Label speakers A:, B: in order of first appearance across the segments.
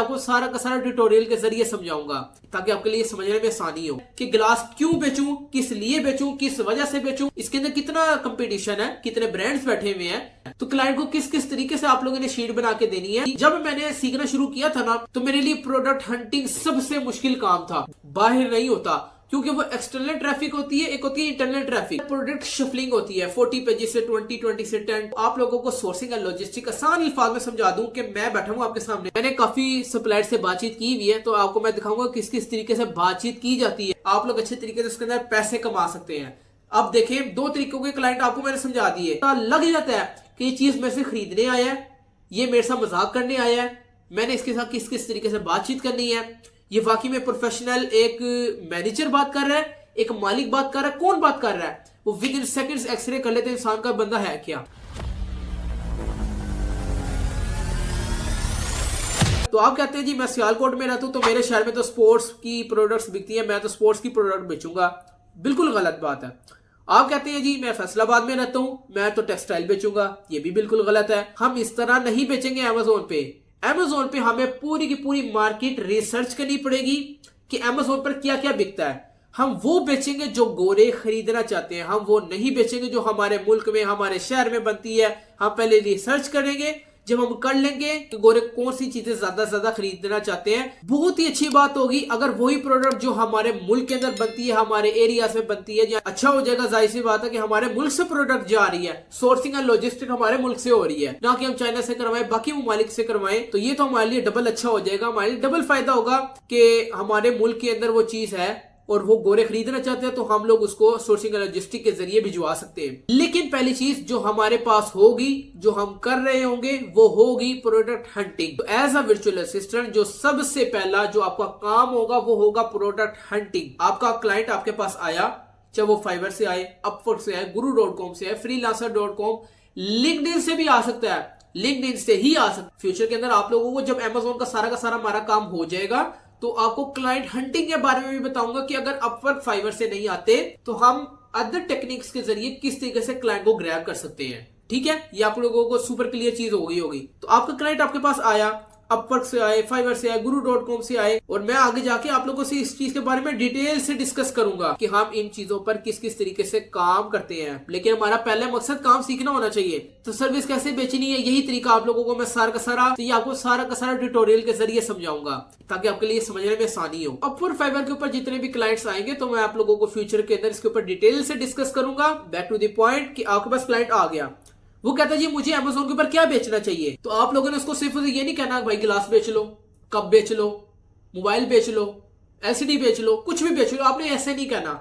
A: आपको सारा का सारा ट्यूटोरियल के जरिए समझाऊंगा ताकि आपके लिए समझने में आसानी हो कि ग्लास क्यों बेचूं, किस लिए बेचूं, किस वजह से बेचूं, इसके अंदर कितना कंपटीशन है, कितने ब्रांड्स बैठे हुए हैं, तो क्लाइंट को किस किस तरीके से आप लोगों ने शीट बना के देनी है। जब मैंने सीखना शुरू किया था ना, तो मेरे लिए प्रोडक्ट हंटिंग सबसे मुश्किल काम था। बाहर नहीं होता क्योंकि वो एक्सटर्नल ट्रैफिक होती है, एक होती है इंटरनल ट्रैफिक। प्रोडक्ट शफलिंग होती है 40 पेजेस से 20 से 10। आप लोगों को सोर्सिंग एंड लॉजिस्टिक आसान अल्फाज में समझा दूं कि मैं बैठा हूं आपके सामने, मैंने काफी सप्लायर से बातचीत की हुई है, तो आपको मैं दिखाऊंगा किस किस तरीके से बातचीत की जाती है। आप लोग अच्छे तरीके से उसके अंदर पैसे कमा सकते हैं। अब देखें, 2 तरीकों के क्लाइंट आपको मैंने समझा दिए। लग जाता है कि ये चीज मेरे से खरीदने आया है, ये मेरे साथ मजाक करने आया है, मैंने इसके साथ किस किस तरीके से बातचीत करनी है, ये वाकई में प्रोफेशनल एक मैनेजर बात कर रहा है, एक मालिक बात कर रहा है, कौन बात कर रहा है, वो विद इन सेकंड्स एक्सरे कर लेते हैं इंसान का बंदा है क्या। तो आप कहते हैं जी मैं सियालकोट में रहता हूं तो मेरे शहर में तो स्पोर्ट्स की प्रोडक्ट्स बिकती है, मैं तो स्पोर्ट्स की प्रोडक्ट बेचूंगा। बिल्कुल गलत बात है। आप कहते हैं जी मैं फैसलाबाद में रहता हूं, मैं तो टेक्सटाइल बेचूंगा, ये भी बिल्कुल गलत है। हम इस तरह नहीं बेचेंगे अमेजोन पे। अमेजोन पे हमें पूरी की पूरी मार्केट रिसर्च करनी पड़ेगी कि अमेजोन पर क्या क्या बिकता है। हम वो बेचेंगे जो गोरे खरीदना चाहते हैं, हम वो नहीं बेचेंगे जो हमारे मुल्क में, हमारे शहर में बनती है। हम पहले रिसर्च करेंगे, जब हम कर लेंगे कि गोरे कौन सी चीजें ज्यादा खरीदना चाहते हैं। बहुत ही अच्छी बात होगी अगर वही प्रोडक्ट जो हमारे मुल्क के अंदर बनती है, हमारे एरिया से बनती है, अच्छा हो जाएगा। जाहिर सी बात है कि हमारे मुल्क से प्रोडक्ट जा रही है, सोर्सिंग एंड लॉजिस्टिक हमारे मुल्क से हो रही है, ना कि हम चाइना से करवाएं, बाकी ममालिक से करवाएं। तो ये तो हमारे लिए डबल अच्छा हो जाएगा, हमारे लिए डबल फायदा होगा कि हमारे मुल्क के अंदर वो चीज है और वो गोरे खरीदना चाहते हैं तो हम लोग उसको सोर्सिंग एंड लॉजिस्टिक के जरिए भिजवा सकते हैं। लेकिन पहली चीज जो हमारे पास होगी, जो हम कर रहे होंगे, वो होगी प्रोडक्ट हंटिंग। तो एज अ वर्चुअल असिस्टेंट जो सबसे पहला जो आपका काम होगा वो होगा प्रोडक्ट हंटिंग। आपका क्लाइंट आपके पास आया, चाहे वो फाइवर से आए, अपवर्क से आए, guru.com से आए, freelancer.com, लिंक्डइन से भी आ सकता है, लिंक्डइन से ही आ सकता है। फ्यूचर के अंदर आप लोगों को जब अमेजोन का सारा हमारा काम हो जाएगा तो आपको क्लाइंट हंटिंग के बारे में भी बताऊंगा कि अगर अपवर्क फाइवर से नहीं आते तो हम अदर टेक्निक्स के जरिए किस तरीके से क्लाइंट को ग्रैब कर सकते हैं। ठीक है, ये आप लोगों को सुपर क्लियर चीज होगी। तो आपका क्लाइंट आपके पास आया, अपवर्क से आए, फाइवर से आए, guru.com से आए, और मैं आगे जाके आप लोगों से इस चीज के बारे में डिटेल से डिस्कस करूंगा कि हम इन चीजों पर किस किस तरीके से काम करते हैं। लेकिन हमारा पहला मकसद काम सीखना होना चाहिए। तो सर्विस कैसे बेचनी है, यही तरीका आप लोगों को मैं सारा का सारा ट्यूटोरियल के जरिए समझाऊंगा ताकि आपके लिए समझने में आसानी हो। अपवर्क फाइवर के ऊपर जितने भी क्लाइंट्स आएंगे तो मैं आप लोगों को फ्यूचर के अंदर इसके ऊपर डिटेल से डिस्कस करूंगा। बैक टू द पॉइंट कि आपके पास क्लाइंट आ गया, वो कहता है जी मुझे अमेजोन के ऊपर क्या बेचना चाहिए। तो आप लोगों ने उसको सिर्फ ये नहीं कहना भाई गिलास बेच लो, कप बेच लो, मोबाइल बेच लो, एलसीडी बेच लो, कुछ भी बेच लो। आपने ऐसे नहीं कहना।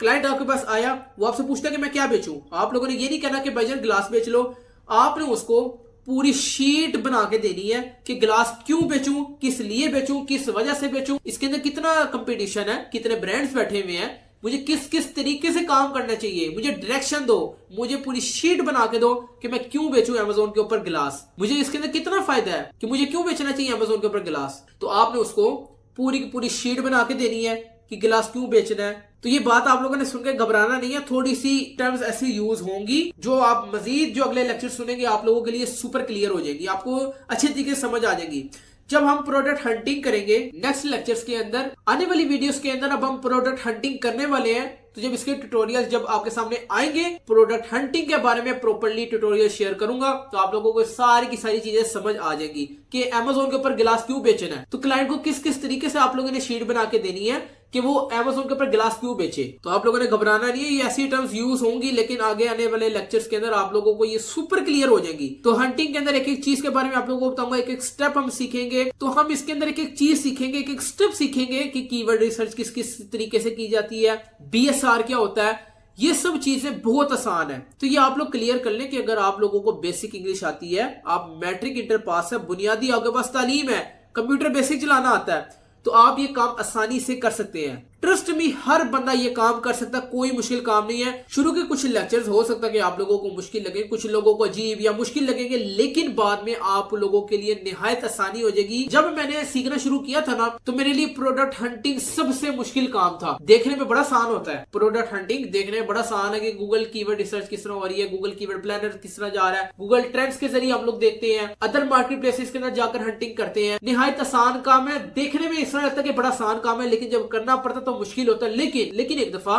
A: क्लाइंट आपके पास आया, वो आपसे पूछता है कि मैं क्या बेचूं। आप लोगों ने ये नहीं कहना कि भाईजान गिलास बेच लो। आपने उसको पूरी शीट बना के देनी है कि गिलास क्यों बेचूं, किस लिए बेचूं, किस वजह से बेचूं, इसके अंदर कितना कंपटीशन है, कितने ब्रांड्स बैठे हुए हैं, मुझे किस किस तरीके से काम करना चाहिए, मुझे डायरेक्शन दो, मुझे पूरी शीट बना के दो कि मैं क्यों बेचूं अमेजोन के ऊपर गिलास, मुझे इसके अंदर कितना फायदा है कि मुझे क्यों बेचना चाहिए अमेजोन के ऊपर गिलास। तो आपने उसको पूरी की पूरी शीट बना के देनी है कि गिलास क्यों बेचना है। तो ये बात आप लोगों ने सुनकर घबराना नहीं है, थोड़ी सी टर्म्स ऐसी यूज होंगी जो आप मजीद जो अगले लेक्चर सुनेंगे आप लोगों के लिए सुपर क्लियर हो जाएगी, आपको अच्छे तरीके से समझ आ जाएगी। जब हम प्रोडक्ट हंटिंग करेंगे नेक्स्ट लेक्चर्स के अंदर, आने वाली वीडियोस के अंदर अब हम प्रोडक्ट हंटिंग करने वाले हैं। तो जब इसके ट्यूटोरियल्स जब आपके सामने आएंगे, प्रोडक्ट हंटिंग के बारे में प्रॉपर्ली ट्यूटोरियल शेयर करूंगा, तो आप लोगों को सारी की सारी चीजें समझ आ जाएंगी कि अमेजोन के ऊपर गिलास क्यों बेचना है। तो क्लाइंट को किस किस तरीके से आप लोगों ने शीट बना के देनी है कि वो अमेजोन के ऊपर गिलास क्यों बेचे। तो आप लोगों ने घबराना नहीं है, ये ऐसी टर्म्स यूज होंगी लेकिन आगे आने वाले लेक्चर्स के अंदर आप लोगों को ये सुपर क्लियर हो जाएगी। तो हंटिंग के अंदर एक एक चीज के बारे में आप लोगों को बताऊंगा, एक एक स्टेप हम सीखेंगे। तो हम इसके अंदर एक एक चीज सीखेंगे, एक एक स्टेप सीखेंगे कि कीवर्ड रिसर्च किस किस तरीके से की जाती है, बीएसआर क्या होता है, ये सब चीजें बहुत आसान है। तो ये आप लोग क्लियर कर लें कि अगर आप लोगों को बेसिक इंग्लिश आती है, आप मैट्रिक इंटर पास है, बुनियादी आपके पास तालीम है, कंप्यूटर बेसिक चलाना आता है, तो आप ये काम आसानी से कर सकते हैं। ट्रस्ट मी, हर बंदा ये काम कर सकता, कोई मुश्किल काम नहीं है। शुरू के कुछ लेक्चर्स हो सकता है कि आप लोगों को मुश्किल लगे, कुछ लोगों को अजीब या मुश्किल लगेंगे, लेकिन बाद में आप लोगों के लिए निहायत आसानी हो जाएगी। जब मैंने सीखना शुरू किया था ना, तो मेरे लिए प्रोडक्ट हंटिंग सबसे मुश्किल काम था। देखने में बड़ा आसान होता है प्रोडक्ट हंटिंग, देखने में बड़ा आसान है कि गूगल कीवर्ड रिसर्च किस तरह हो रही है, गूगल कीवर्ड प्लानर किस तरह जा रहा है, गूगल ट्रेंड्स के जरिए हम लोग देखते हैं, अदर मार्केट प्लेसेस के अंदर जाकर हंटिंग करते हैं। निहायत आसान काम है, देखने में इस तरह लगता है कि बड़ा आसान काम है, लेकिन जब करना पड़ता तो मुश्किल होता है। लेकिन एक दफा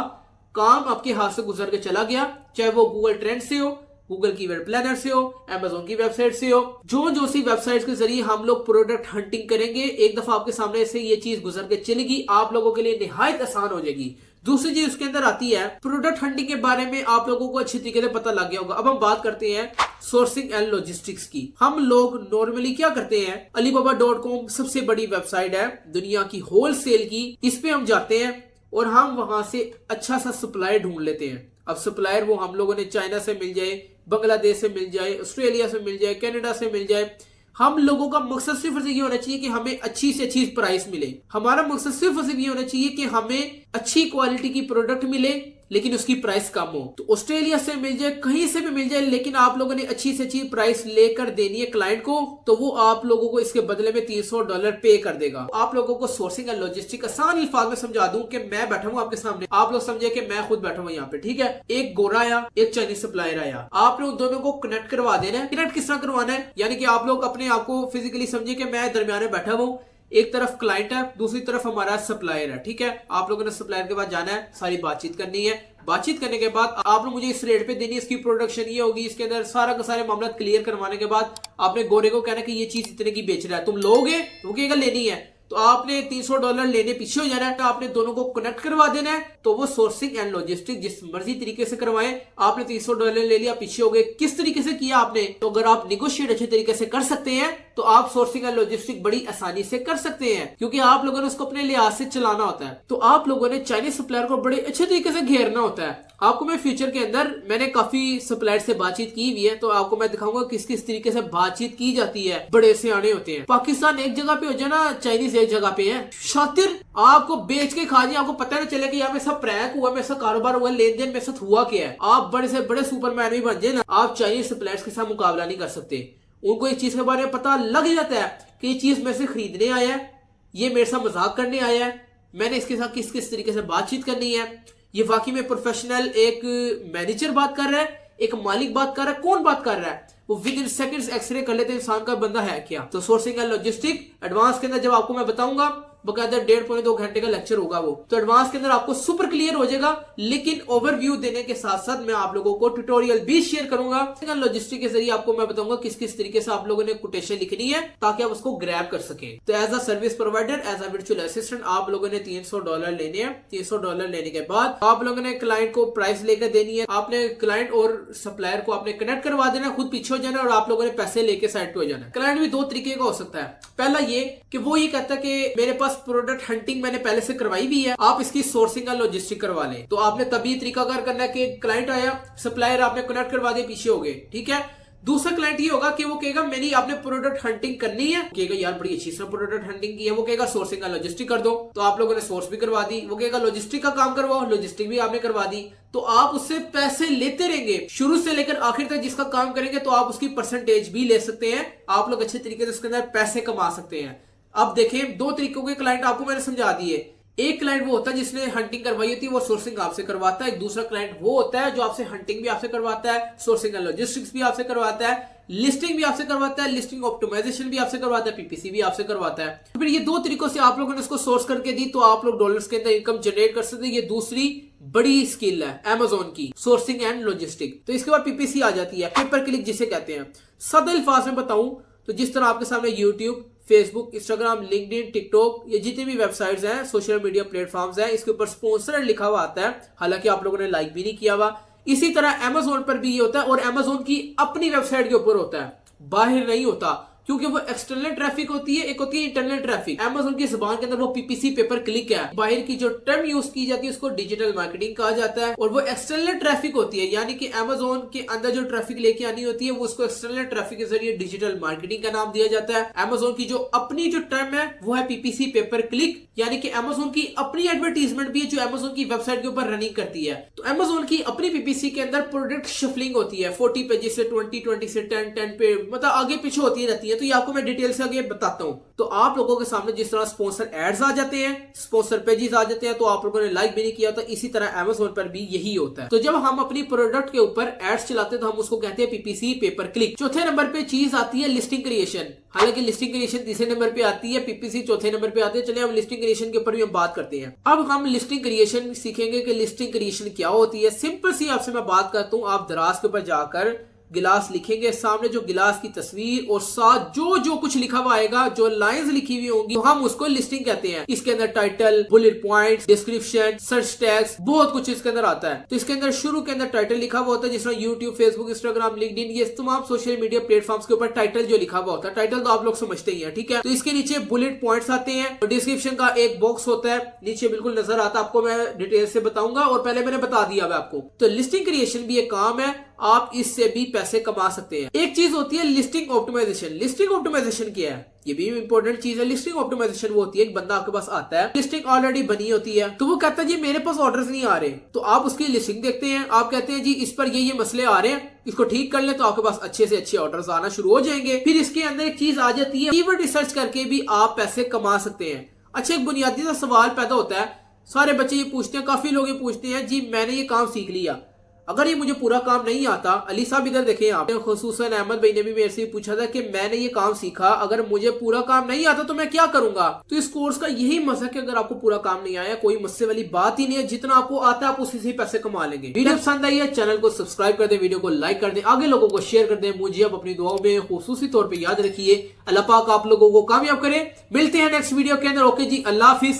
A: काम आपके हाथ से गुजर के चला गया, चाहे वो गूगल ट्रेंड से हो, गूगल कीवर्ड प्लानर से हो, अमेज़न की वेबसाइट से हो, जो सी वेबसाइट्स के जरिए हम लोग प्रोडक्ट हंटिंग करेंगे, एक दफा आपके सामने से ये चीज गुजर के चलेगी, आप लोगों के लिए निहायत आसान हो जाएगी। दूसरी चीज उसके अंदर आती है प्रोडक्ट हंटिंग के बारे में आप लोगों को अच्छी तरीके से पता लग गया होगा। अब हम बात करते हैं सोर्सिंग एंड लॉजिस्टिक्स की। हम लोग नॉर्मली क्या करते हैं, alibaba.com सबसे बड़ी वेबसाइट है दुनिया की होलसेल की, इस पे हम जाते हैं और हम वहां से अच्छा सा सप्लायर ढूंढ लेते हैं। अब सप्लायर वो हम लोगों ने चाइना से मिल जाए, बांग्लादेश से मिल जाए, ऑस्ट्रेलिया से मिल जाए, कनाडा से मिल जाए, हम लोगों का मकसद सिर्फ ये होना चाहिए कि हमें अच्छी से अच्छी प्राइस मिले। हमारा मकसद सिर्फ ये होना चाहिए कि हमें अच्छी क्वालिटी की प्रोडक्ट मिले, लेकिन उसकी प्राइस कम हो। तो ऑस्ट्रेलिया से मिल जाए, कहीं से भी मिल जाए, लेकिन आप लोगों ने अच्छी से अच्छी प्राइस लेकर देनी है क्लाइंट को, तो वो आप लोगों को इसके बदले में $300 पे कर देगा। आप लोगों को सोर्सिंग एंड लॉजिस्टिक आसान अल्फाज में समझा दूं कि मैं बैठा हूं आपके सामने, आप लोग समझे कि मैं खुद बैठा हूं यहाँ पे, ठीक है। एक गोरा आया, एक चाइनीज सप्लायर आया, आप लोग दोनों को कनेक्ट करवा देना है। कनेक्ट किस तरह करवाना है, यानी कि आप लोग अपने आप को फिजिकली समझे कि मैं दरमियान में बैठा हूं, एक तरफ क्लाइंट है, दूसरी तरफ हमारा सप्लायर है, ठीक है। आप लोगों ने सप्लायर के पास जाना है, सारी बातचीत करनी है। बातचीत करने के बाद आप लोग मुझे इस रेट पे देनी है, इसकी प्रोडक्शन ये होगी, इसके अंदर सारा का सारे मामला क्लियर करवाने के बाद आपने गोरे को कहना कि ये चीज इतने की बेच रहा है, तुम लोगे, वो कहेगा लेनी है, तो आपने $300 लेने पीछे हो जाना है। तो आपने दोनों को कनेक्ट करवा देना है, तो वो सोर्सिंग एंड लॉजिस्टिक जिस मर्जी तरीके से करवाएं। आपने $300 ले लिया, पीछे हो गए, किस तरीके से किया आपने, तो अगर आप निगोशिएट अच्छे तरीके से कर सकते हैं तो आप सोर्सिंग एंड लॉजिस्टिक बड़ी आसानी से कर सकते हैं, क्योंकि आप लोगों ने उसको अपने लिहाज से चलाना होता है। तो आप लोगों ने चाइनीज सप्लायर को बड़े अच्छे तरीके से घेरना होता है। आपको मैं फ्यूचर के अंदर, मैंने काफी सप्लायर से बातचीत की हुई है, तो आपको मैं दिखाऊंगा किस किस तरीके से बातचीत की जाती है। बड़े सियाने होते हैं। पाकिस्तान एक जगह पे हो जाए ना, चाइनीज एक जगह पे है, शातिर आपको बेच के खा जाए, आपको पता नहीं चले कि यहाँ मेरे साथ प्रैंक हुआ, मेरे साथ कारोबार हुआ, लेन देन मेरे साथ हुआ क्या है। आप बड़े से बड़े सुपरमैन भी बन जाए ना, आप चाइनीज सप्लायर्स के साथ मुकाबला नहीं कर सकते। उनको एक चीज के बारे में पता लग जाता है कि ये चीज मेरे से खरीदने आया है, ये मेरे साथ मजाक करने आया है, मैंने इसके साथ किस किस तरीके से बातचीत करनी है, ये वाकई में प्रोफेशनल एक मैनेजर बात कर रहा है, एक मालिक बात कर रहा है, कौन बात कर रहा है, वो विद इन सेकंड्स एक्सरे कर लेते हैं इंसान का बंदा है क्या। तो सोर्सिंग एंड लॉजिस्टिक एडवांस के अंदर जब आपको मैं बताऊंगा, बकायदा 1.5-2 घंटे का लेक्चर होगा वो, तो एडवांस के अंदर आपको सुपर क्लियर हो जाएगा। लेकिन ओवरव्यू देने के साथ साथ मैं आप लोगों को ट्यूटोरियल भी शेयर करूंगा। लॉजिस्टिक के जरिए आपको मैं बताऊंगा किस किस तरीके से आप लोगों ने कोटेशन लिखनी है ताकि आप उसको ग्रैब कर सके। तो as a service provider, as a virtual assistant आप लोगों ने $300 लेने हैं। $300 लेने के बाद आप लोगों ने क्लाइंट को प्राइस लेकर देनी है। आपने क्लाइंट और सप्लायर को आपने कनेक्ट करवा देना, खुद पीछे हो जाना और आप लोगों ने पैसे लेके साइड पे हो जाना। क्लाइंट भी 2 तरीके का हो सकता है। पहला ये कि वो ये कहता है कि मेरे पास प्रोडक्ट हंटिंग मैंने पहले से करवाई भी है, आप इसकी सोर्सिंग और लॉजिस्टिक करवा लें। तो आपने तभी तरीकाकार करना है कि क्लाइंट आया, सप्लायर आपने कनेक्ट करवा दिया, पीछे हो गए, ठीक है। दूसरा क्लाइंट ये होगा कि वो कहेगा मेरी आपने प्रोडक्ट हंटिंग करनी है, कहेगा यार बड़ी अच्छी से प्रोडक्ट हंटिंग की है, वो कहेगा सोर्सिंग और लॉजिस्टिक कर दो, तो आप लोगों ने सोर्स भी करवा दी। वो कहेगा लॉजिस्टिक का काम करवाओ, लॉजिस्टिक भी आपने करवा दी। तो आप उससे पैसे लेते रहेंगे शुरू से लेकर आखिर तक जिसका काम करेंगे, तो आप उसकी परसेंटेज भी ले सकते हैं। आप लोग अच्छे तरीके से उसके अंदर पैसे कमा सकते हैं। अब देखें 2 तरीकों के क्लाइंट आपको मैंने समझा दिए। एक क्लाइंट वो होता है जिसने हंटिंग करवाई होती है, वो सोर्सिंग आपसे करवाता है। एक दूसरा क्लाइंट वो होता है जो आपसे हंटिंग भी आपसे करवाता है, सोर्सिंग एंड लॉजिस्टिक्स भी आपसे करवाता है, लिस्टिंग भी आपसे करवाता है, लिस्टिंग ऑप्टिमाइजेशन भी आपसे करवाता है, पीपीसी भी आपसे करवाता है। फिर ये 2 तरीकों से आप लोगों ने इसको सोर्स करके दी, तो आप लोग डॉलर्स के अंदर इनकम जनरेट कर सकते हैं। ये दूसरी बड़ी स्किल है अमेज़न की, सोर्सिंग एंड लॉजिस्टिक। तो इसके बाद पीपीसी आ जाती है, पेपर क्लिक जिसे कहते हैं। सादा अल्फाज में बताऊं तो जिस तरह आपके सामने YouTube, Facebook, Instagram, LinkedIn, TikTok, ये जितनी भी वेबसाइट्स हैं, सोशल मीडिया प्लेटफॉर्म्स हैं, इसके ऊपर स्पॉन्सर्ड लिखा हुआ आता है, हालांकि आप लोगों ने लाइक भी नहीं किया हुआ। इसी तरह अमेज़न पर भी ये होता है, और अमेज़न की अपनी वेबसाइट के ऊपर होता है, बाहर नहीं होता। क्योंकि वो एक्सटर्नल ट्रैफिक होती है, एक होती है इंटरनल ट्रैफिक। Amazon की जुबान के अंदर वो पीपीसी पेपर क्लिक है, बाहर की जो टर्म यूज की जाती है उसको डिजिटल मार्केटिंग कहा जाता है। और वो एक्सटर्नल ट्रैफिक होती है, यानी कि Amazon के अंदर जो ट्रैफिक लेके आनी होती है वो उसको एक्सटर्नल ट्रैफिक के जरिए डिजिटल मार्केटिंग का नाम दिया जाता है। Amazon की जो अपनी जो टर्म है वो है पीपीसी पेपर क्लिक, यानी कि Amazon की अपनी एडवर्टीजमेंट भी है जो Amazon की वेबसाइट के ऊपर रनिंग करती है। तो Amazon की अपनी पीपीसी के अंदर प्रोडक्ट शफलिंग होती है, 40 पेजेस से 20 से 10 पे, मतलब आगे पीछे होती रहती है। तो ये आपको मैं डिटेल से आगे बताता हूँ। तो आप लोगों के सामने जिस तरह स्पॉन्सर एड्स आ जाते हैं, स्पॉन्सर पेजेस आ जाते हैं, तो आप लोगों ने लाइक भी नहीं किया, तो इसी तरह Amazon पर भी यही होता है। तो जब हम अपनी प्रोडक्ट के ऊपर एड्स चलाते हैं तो हम उसको कहते हैं पीपीसी पेपर क्लिक। चौथे नंबर पे चीज आती है लिस्टिंग क्रिएशन। हालांकि लिस्टिंग क्रिएशन तीसरे नंबर पे आती है, पीपीसी चौथे नंबर पे आती है। चलिए हम लिस्टिंग क्रिएशन के ऊपर भी हम बात करते हैं। अब हम लिस्टिंग क्रिएशन सीखेंगे कि लिस्टिंग क्रिएशन क्या होती है। सिंपल सी आपसे मैं बात करता हूँ, आप दराज के ऊपर जाकर गिलास लिखेंगे, सामने जो गिलास की तस्वीर और साथ जो जो कुछ लिखा हुआ आएगा, जो लाइंस लिखी हुई होंगी, तो हम उसको लिस्टिंग कहते हैं। इसके अंदर title, bullet points, description, search tags, बहुत कुछ इसके अंदर आता है। तो इसके अंदर शुरू के अंदर टाइटल लिखा हुआ होता है, जिसमें यूट्यूब, फेसबुक, इंस्टाग्राम, लिंक्डइन, ये तमाम सोशल मीडिया प्लेटफॉर्म्स के ऊपर टाइटल जो लिखा हुआ होता है, टाइटल तो आप लोग समझते ही हैं, ठीक है। तो इसके नीचे बुलेट पॉइंट्स आते हैं, डिस्क्रिप्शन का एक बॉक्स होता है, नीचे बिल्कुल नजर आता है, आपको मैं डिटेल से बताऊंगा और पहले मैंने बता दिया है आपको। तो लिस्टिंग क्रिएशन भी एक काम है, आप इससे भी पैसे कमा सकते हैं। एक चीज होती है लिस्टिंग ऑप्टिमाइजेशन। लिस्टिंग ऑप्टिमाइजेशन क्या है? ये भी इंपॉर्टेंट चीज है। लिस्टिंग ऑप्टिमाइजेशन वो होती है, एक बंदा आपके पास आता है, लिस्टिंग ऑलरेडी बनी होती है, तो वो कहता है जी मेरे पास ऑर्डर्स नहीं आ रहे। तो आप उसकी लिस्टिंग देखते हैं, आप कहते हैं जी इस पर ये मसले आ रहे हैं, इसको ठीक कर ले, तो आपके पास अच्छे से अच्छे ऑर्डर्स आना शुरू हो जाएंगे। फिर इसके अंदर एक चीज आ जाती है, कीवर्ड रिसर्च करके भी आप पैसे कमा सकते हैं। अच्छा, एक बुनियादी सा सवाल पैदा होता है, सारे बच्चे ये पूछते हैं, काफी लोग ये पूछते हैं जी मैंने ये काम सीख लिया, अगर ये मुझे पूरा काम नहीं आता। अली साहब इधर देखें, आप खुसूसन अहमद भाई ने भी मेरे से पूछा था कि मैंने ये काम सीखा, अगर मुझे पूरा काम नहीं आता तो मैं क्या करूंगा। तो इस कोर्स का यही मजा है कि अगर आपको पूरा काम नहीं आया, कोई मसले वाली बात ही नहीं है, जितना आपको आता है आप उसी से पैसे कमा लेंगे। वीडियो पसंद आई है, चैनल को सब्सक्राइब कर दे, वीडियो को लाइक कर दे, आगे लोगों को शेयर कर दे। मुझे अब अपनी दुआओं में खुसूसी तौर पर याद रखिए। अल्लाह पाक आप लोगों को कामयाब करे। मिलते हैं नेक्स्ट वीडियो के अंदर। ओके जी, अल्लाह हाफिज।